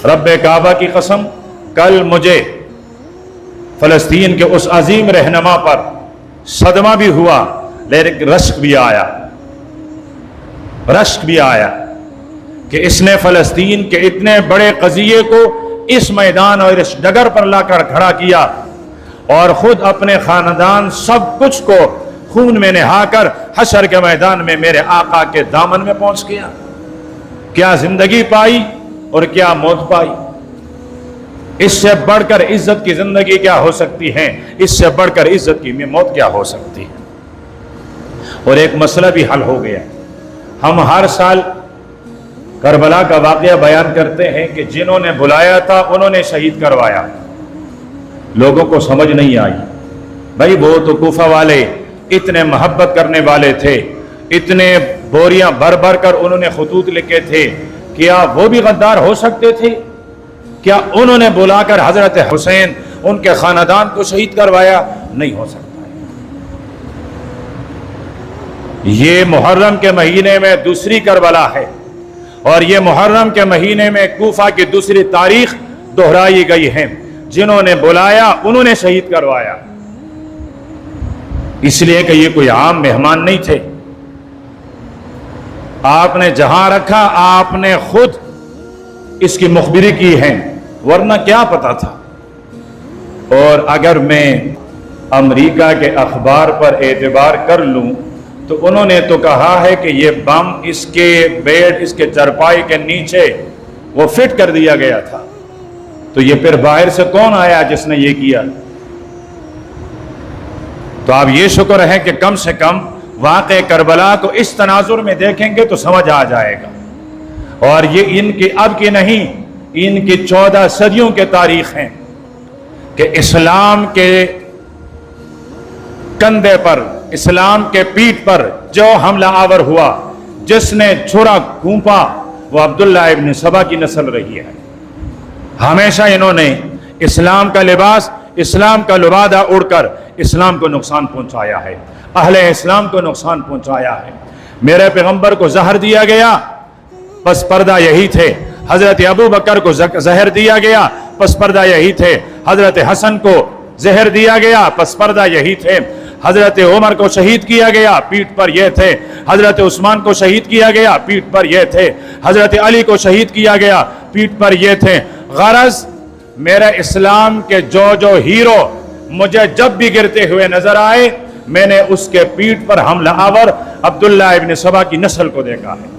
رب کعبہ کی قسم، کل مجھے فلسطین کے اس عظیم رہنما پر صدمہ بھی ہوا، لیکن رشک بھی آیا کہ اس نے فلسطین کے اتنے بڑے قضیے کو اس میدان اور اس ڈگر پر لا کر کھڑا کیا، اور خود اپنے خاندان سب کچھ کو خون میں نہا کر حشر کے میدان میں میرے آقا کے دامن میں پہنچ گیا۔ کیا زندگی پائی اور کیا موت پائی! اس سے بڑھ کر عزت کی زندگی کیا ہو سکتی ہے، اس سے بڑھ کر عزت کی موت کیا ہو سکتی ہے۔ اور ایک مسئلہ بھی حل ہو گیا۔ ہم ہر سال کربلا کا واقعہ بیان کرتے ہیں کہ جنہوں نے بلایا تھا انہوں نے شہید کروایا، لوگوں کو سمجھ نہیں آئی۔ بھائی وہ تو کوفہ والے اتنے محبت کرنے والے تھے، اتنے بوریاں بھر بھر کر انہوں نے خطوط لکھے تھے، کیا وہ بھی غدار ہو سکتے تھے؟ کیا انہوں نے بلا کر حضرت حسین ان کے خاندان کو شہید کروایا؟ نہیں ہو سکتا۔ یہ محرم کے مہینے میں دوسری کربلا ہے، اور یہ محرم کے مہینے میں کوفہ کی دوسری تاریخ دہرائی گئی ہے۔ جنہوں نے بلایا انہوں نے شہید کروایا، اس لیے کہ یہ کوئی عام مہمان نہیں تھے۔ آپ نے جہاں رکھا آپ نے خود اس کی مخبری کی ہے، ورنہ کیا پتا تھا۔ اور اگر میں امریکہ کے اخبار پر اعتبار کر لوں تو انہوں نے تو کہا ہے کہ یہ بم اس کے بیڈ، اس کے چرپائی کے نیچے وہ فٹ کر دیا گیا تھا، تو یہ پھر باہر سے کون آیا جس نے یہ کیا؟ تو آپ یہ شکر ہے کہ کم سے کم واقع کربلا کو اس تناظر میں دیکھیں گے تو سمجھ آ جائے گا۔ اور یہ ان کی اب کی نہیں، ان کی 14 صدیوں کے تاریخ ہیں کہ اسلام کے کندھے پر، اسلام کے پیٹھ پر جو حملہ آور ہوا، جس نے چھرا گھونپا، وہ عبداللہ ابن سبا کی نسل رہی ہے۔ ہمیشہ انہوں نے اسلام کا لباس، اسلام کا لبادہ اڑ کر اسلام کو نقصان پہنچایا ہے، اہل اسلام کو نقصان پہنچایا ہے۔ میرے پیغمبر کو زہر دیا گیا، پس پردہ یہی تھے۔ حضرت ابو بکر کو زہر دیا گیا، پس پردہ یہی تھے۔ حضرت حسن کو زہر دیا گیا، پس پردہ یہی تھے۔ حضرت عمر کو شہید کیا گیا، پیٹھ پر یہ تھے۔ حضرت عثمان کو شہید کیا گیا، پیٹھ پر یہ تھے۔ حضرت علی کو شہید کیا گیا، پیٹھ پر یہ تھے۔ غرض میرے اسلام کے جو ہیرو مجھے جب بھی گرتے ہوئے نظر آئے، میں نے اس کے پیٹھ پر حملہ آور عبداللہ ابن سبا کی نسل کو دیکھا ہے۔